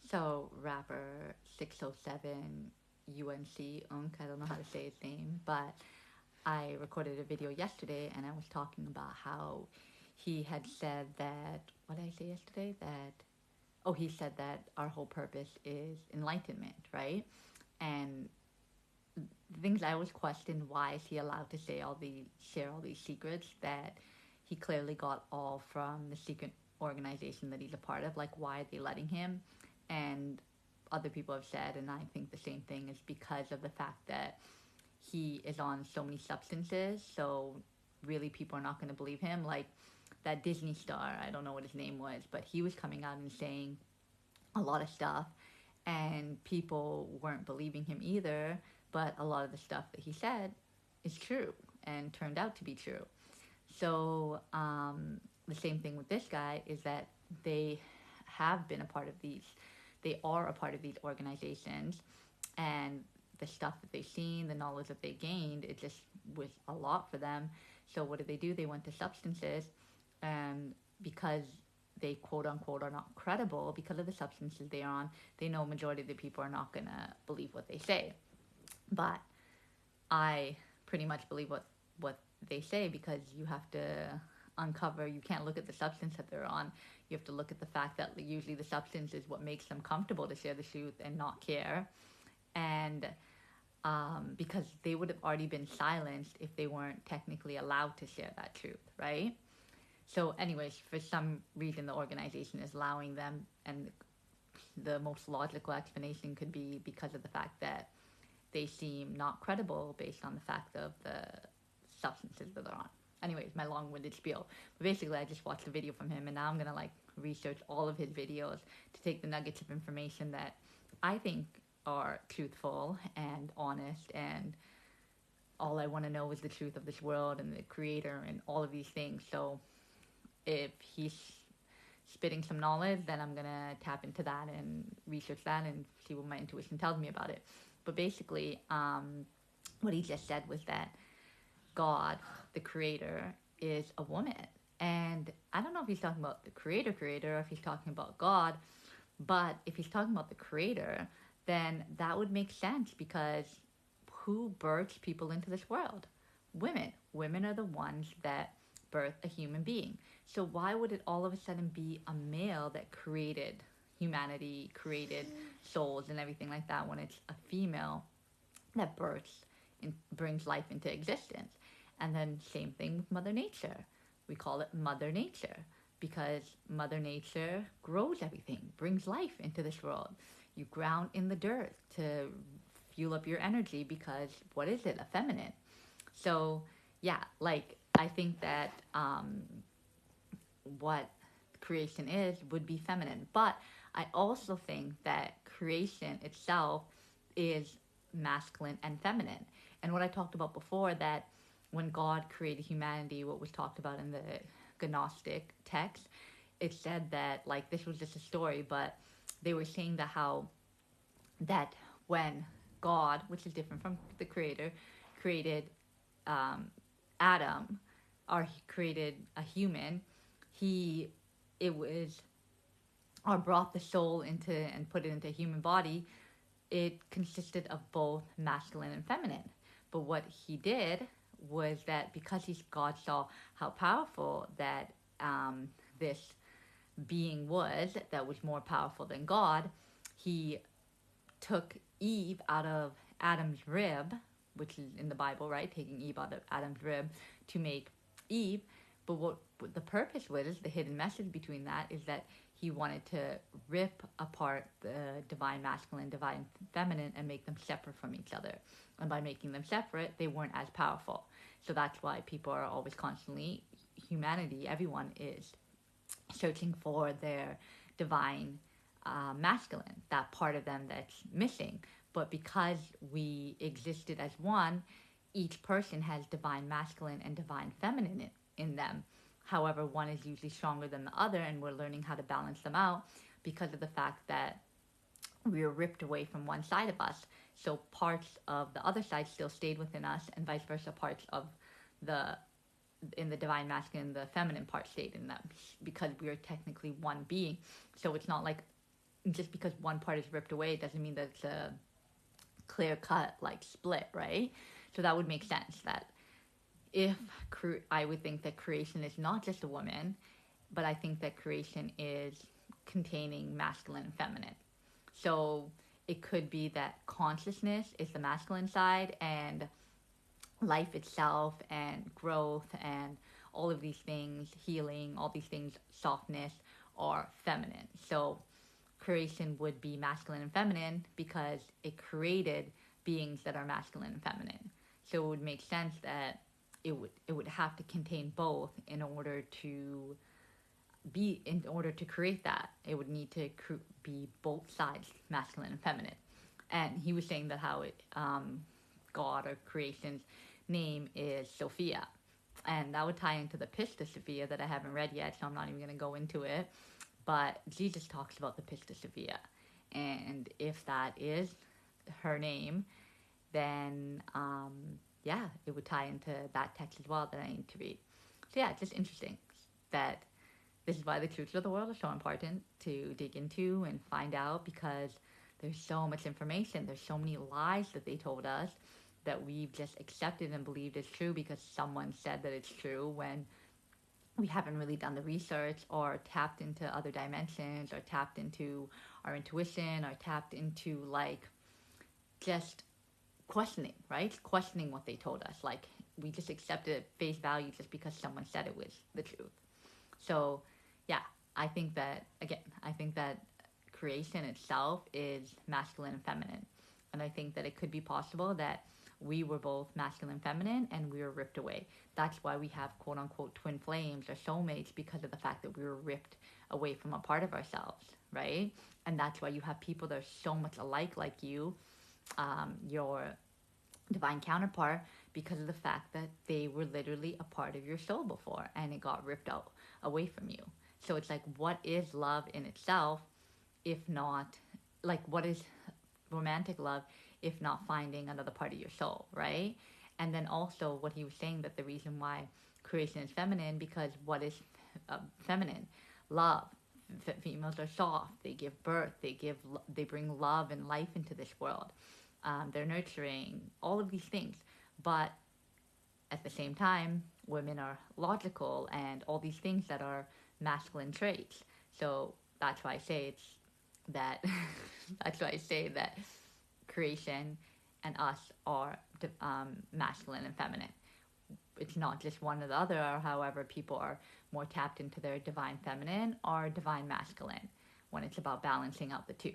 So rapper 607 UNC Unk, I don't know how to say his name, but I recorded a video yesterday and I was talking about how he had said that, what did I say yesterday? He said that our whole purpose is enlightenment, right? And the things I always questioned, why is he allowed to share all these secrets that he clearly got all from the secret organization that he's a part of? Like, why are they letting him? And other people have said, and I think the same thing, is because of the fact that he is on so many substances. So really, people are not going to believe him. Like that Disney star, I don't know what his name was, but he was coming out and saying a lot of stuff, and people weren't believing him either. But a lot of the stuff that he said is true and turned out to be true. So the same thing with this guy is that they have been a part of these, they are a part of these organizations, and the stuff that they've seen, the knowledge that they gained, it just was a lot for them. So what did they do? They went to substances, and because they quote unquote are not credible because of the substances they're on, they know majority of the people are not gonna believe what they say. But I pretty much believe what they say, because you have to uncover, you can't look at the substance that they're on. You have to look at the fact that usually the substance is what makes them comfortable to share the truth and not care. And because they would have already been silenced if they weren't technically allowed to share that truth, right? So anyways, for some reason the organization is allowing them, and the most logical explanation could be because of the fact that they seem not credible based on the fact of the substances that they're on. Anyways, my long-winded spiel. But basically, I just watched a video from him, and now I'm gonna research all of his videos to take the nuggets of information that I think are truthful and honest, and all I want to know is the truth of this world and the creator and all of these things. So if he's spitting some knowledge, then I'm gonna tap into that and research that and see what my intuition tells me about it. But basically, what he just said was that God, the creator, is a woman. And I don't know if he's talking about the creator, or if he's talking about God, but if he's talking about the creator, then that would make sense, because who births people into this world? Women. Women are the ones that birth a human being. So why would it all of a sudden be a male that created humanity, created souls and everything like that, when it's a female that births and brings life into existence? And then same thing with Mother Nature. We call it Mother Nature because Mother Nature grows everything, brings life into this world. You ground in the dirt to fuel up your energy, because what is it? A feminine. So yeah, I think that what creation is would be feminine, but I also think that creation itself is masculine and feminine. And what I talked about before, that when God created humanity, what was talked about in the Gnostic text, it said that, this was just a story, but they were saying that how that when God, which is different from the creator, created Adam, or he created a human, he it was or brought the soul into and put it into a human body. It consisted of both masculine and feminine. But what he did was that, because God saw how powerful that this being was, that was more powerful than God, he took Eve out of Adam's rib, which is in the Bible, right? Taking Eve out of Adam's rib to make Eve. But what the purpose was, the hidden message between that, is that he wanted to rip apart the divine masculine, divine feminine, and make them separate from each other. And by making them separate, they weren't as powerful. So that's why people are always constantly, humanity, everyone is searching for their divine masculine, that part of them that's missing. But because we existed as one, each person has divine masculine and divine feminine in them. However, one is usually stronger than the other, and we're learning how to balance them out because of the fact that we were ripped away from one side of us. So parts of the other side still stayed within us, and vice versa, parts of the in the divine masculine, the feminine part stayed in them, because we are technically one being. So it's not like just because one part is ripped away doesn't mean that it's a clear cut like split, right? So that would make sense that if I would think that creation is not just a woman, but I think that creation is containing masculine and feminine. So it could be that consciousness is the masculine side, and life itself and growth and all of these things, healing, all these things, softness, are feminine. So creation would be masculine and feminine because it created beings that are masculine and feminine. So it would make sense that it would have to contain both in order to create that. It would need to be both sides, masculine and feminine. And he was saying that how God or creation's name is Sophia, and that would tie into the Pistis Sophia that I haven't read yet, so I'm not even going to go into it. But Jesus talks about the Pistis Sophia, and if that is her name, then yeah, it would tie into that text as well that I need to read. So yeah, it's just interesting that this is why the truths of the world are so important to dig into and find out, because there's so much information, there's so many lies that they told us that we've just accepted and believed is true because someone said that it's true, when we haven't really done the research or tapped into other dimensions or tapped into our intuition or tapped into like just questioning, right? Questioning what they told us. Like we just accepted it face value just because someone said it was the truth. So yeah, I think that creation itself is masculine and feminine. And I think that it could be possible that we were both masculine and feminine and we were ripped away. That's why we have quote unquote twin flames or soulmates, because of the fact that we were ripped away from a part of ourselves, right? And that's why you have people that are so much alike like you, your divine counterpart, because of the fact that they were literally a part of your soul before and it got ripped out away from you. So it's like, what is love in itself if not, like, what is romantic love if not finding another part of your soul, right? And then also what he was saying, that the reason why creation is feminine, because what is feminine? Love. Females are soft, they give birth, they bring love and life into this world. They're nurturing, all of these things. But at the same time, women are logical and all these things that are masculine traits. So that's why I say it's that that's why I say that creation and us are masculine and feminine. It's not just one or the other, or however people are more tapped into their divine feminine or divine masculine when it's about balancing out the two.